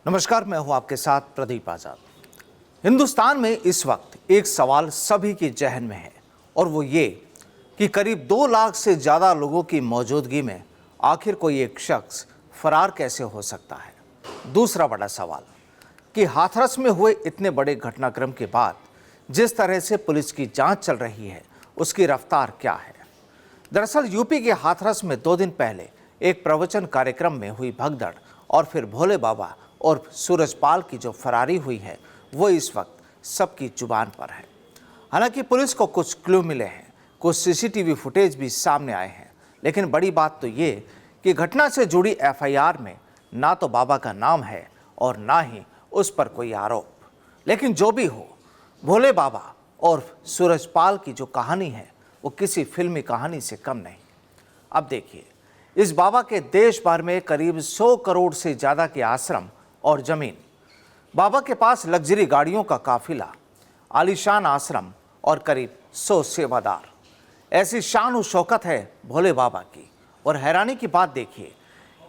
नमस्कार, मैं हूं आपके साथ प्रदीप आजाद। हिंदुस्तान में इस वक्त एक सवाल सभी के जहन में है और वो ये कि करीब 2 लाख से ज़्यादा लोगों की मौजूदगी में आखिर कोई एक शख्स फरार कैसे हो सकता है। दूसरा बड़ा सवाल कि हाथरस में हुए इतने बड़े घटनाक्रम के बाद जिस तरह से पुलिस की जांच चल रही है उसकी रफ्तार क्या है। दरअसल यूपी के हाथरस में 2 दिन पहले एक प्रवचन कार्यक्रम में हुई भगदड़ और फिर भोले बाबा और सूरजपाल की जो फरारी हुई है वो इस वक्त सबकी जुबान पर है। हालांकि पुलिस को कुछ क्लू मिले हैं, कुछ सीसीटीवी फुटेज भी सामने आए हैं, लेकिन बड़ी बात तो ये कि घटना से जुड़ी एफआईआर में ना तो बाबा का नाम है और ना ही उस पर कोई आरोप। लेकिन जो भी हो, भोले बाबा और सूरजपाल की जो कहानी है वो किसी फिल्मी कहानी से कम नहीं। अब देखिए, इस बाबा के देश भर में करीब 100 करोड़ से ज़्यादा के आश्रम और ज़मीन, बाबा के पास लग्जरी गाड़ियों का काफिला, आलीशान आश्रम और करीब 100 सेवादार। ऐसी शान और शौकत है भोले बाबा की। और हैरानी की बात देखिए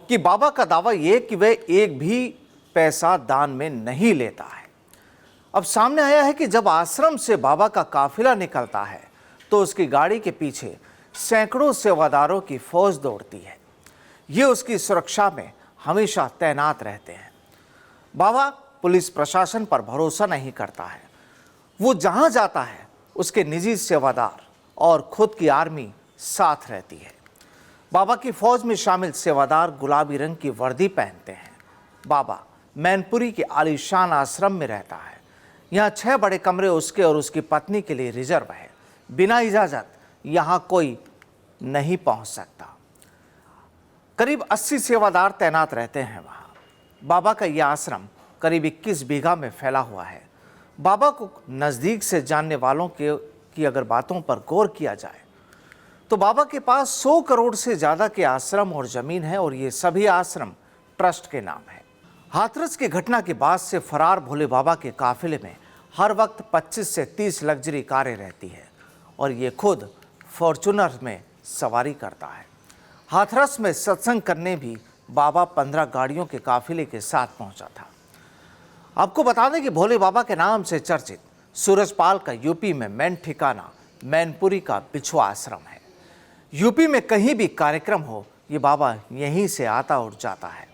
कि बाबा का दावा ये कि वे एक भी पैसा दान में नहीं लेता है। अब सामने आया है कि जब आश्रम से बाबा का काफिला निकलता है तो उसकी गाड़ी के पीछे सैकड़ों सेवादारों की फौज दौड़ती है। ये उसकी सुरक्षा में हमेशा तैनात रहते हैं। बाबा पुलिस प्रशासन पर भरोसा नहीं करता है। वो जहां जाता है उसके निजी सेवादार और खुद की आर्मी साथ रहती है। बाबा की फौज में शामिल सेवादार गुलाबी रंग की वर्दी पहनते हैं। बाबा मैनपुरी के आलीशान आश्रम में रहता है। यहाँ 6 बड़े कमरे उसके और उसकी पत्नी के लिए रिजर्व है। बिना इजाज़त यहाँ कोई नहीं पहुँच सकता। करीब 80 सेवादार तैनात रहते हैं वहाँ। बाबा का यह आश्रम करीब 21 बीघा में फैला हुआ है। बाबा को नज़दीक से जानने वालों की अगर बातों पर गौर किया जाए तो बाबा के पास 100 करोड़ से ज़्यादा के आश्रम और ज़मीन है और ये सभी आश्रम ट्रस्ट के नाम है। हाथरस की घटना के बाद से फरार भोले बाबा के काफिले में हर वक्त 25 से 30 लग्जरी कारें रहती है और ये खुद फॉर्चूनर में सवारी करता है। हाथरस में सत्संग करने भी बाबा 15 गाड़ियों के काफिले के साथ पहुंचा था। आपको बता दें कि भोले बाबा के नाम से चर्चित सूरजपाल का यूपी में मेन ठिकाना मैनपुरी का बिछुआ आश्रम है। यूपी में कहीं भी कार्यक्रम हो ये बाबा यहीं से आता और जाता है।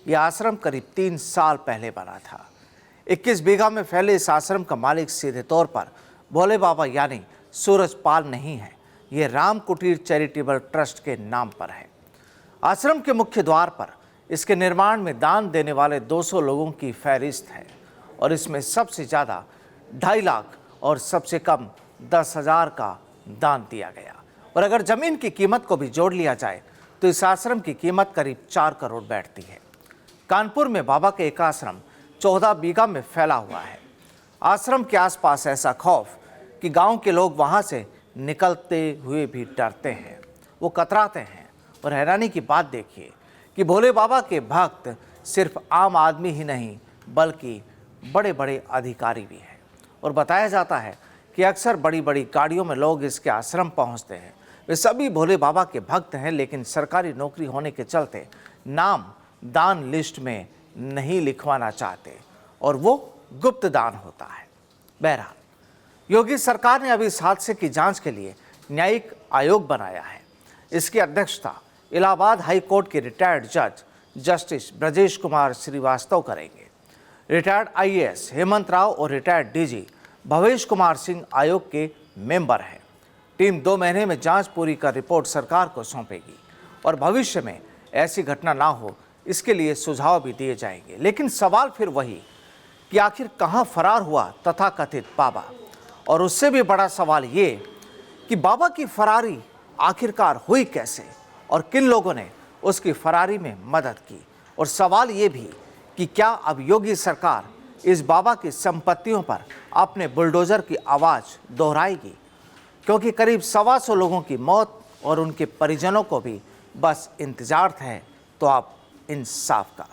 यह आश्रम करीब 3 साल पहले बना था। 21 बीघा में फैले इस आश्रम का मालिक सीधे तौर पर भोले बाबा यानी सूरजपाल नहीं है। ये राम कुटीर चैरिटेबल ट्रस्ट के नाम पर है। आश्रम के मुख्य द्वार पर इसके निर्माण में दान देने वाले 200 लोगों की फहरिस्त है और इसमें सबसे ज़्यादा 2.5 लाख और सबसे कम 10,000 का दान दिया गया। और अगर ज़मीन की कीमत को भी जोड़ लिया जाए तो इस आश्रम की कीमत करीब 4 करोड़ बैठती है। कानपुर में बाबा के एक आश्रम 14 बीघा में फैला हुआ है। आश्रम के आसपास ऐसा खौफ कि गांव के लोग वहां से निकलते हुए भी डरते हैं, वो कतराते हैं। और हैरानी की बात देखिए कि भोले बाबा के भक्त सिर्फ आम आदमी ही नहीं बल्कि बड़े बड़े अधिकारी भी हैं। और बताया जाता है कि अक्सर बड़ी बड़ी गाड़ियों में लोग इसके आश्रम पहुंचते हैं। वे सभी भोले बाबा के भक्त हैं, लेकिन सरकारी नौकरी होने के चलते नाम दान लिस्ट में नहीं लिखवाना चाहते और वो गुप्त दान होता है। बहरहाल योगी सरकार ने अभी इस हादसे की जांच के लिए न्यायिक आयोग बनाया है। इसकी अध्यक्षता इलाहाबाद हाई कोर्ट के रिटायर्ड जज जस्टिस ब्रजेश कुमार श्रीवास्तव करेंगे। रिटायर्ड आईएएस हेमंत राव और रिटायर्ड डीजी भवेश कुमार सिंह आयोग के मेंबर हैं। टीम 2 महीने में जांच पूरी कर रिपोर्ट सरकार को सौंपेगी और भविष्य में ऐसी घटना ना हो इसके लिए सुझाव भी दिए जाएंगे। लेकिन सवाल फिर वही कि आखिर कहां फरार हुआ तथाकथित बाबा। और उससे भी बड़ा सवाल ये कि बाबा की फरारी आखिरकार हुई कैसे और किन लोगों ने उसकी फरारी में मदद की। और सवाल ये भी कि क्या अब योगी सरकार इस बाबा की संपत्तियों पर अपने बुलडोजर की आवाज़ दोहराएगी, क्योंकि करीब 125 लोगों की मौत और उनके परिजनों को भी बस इंतजार है तो आप इंसाफ का।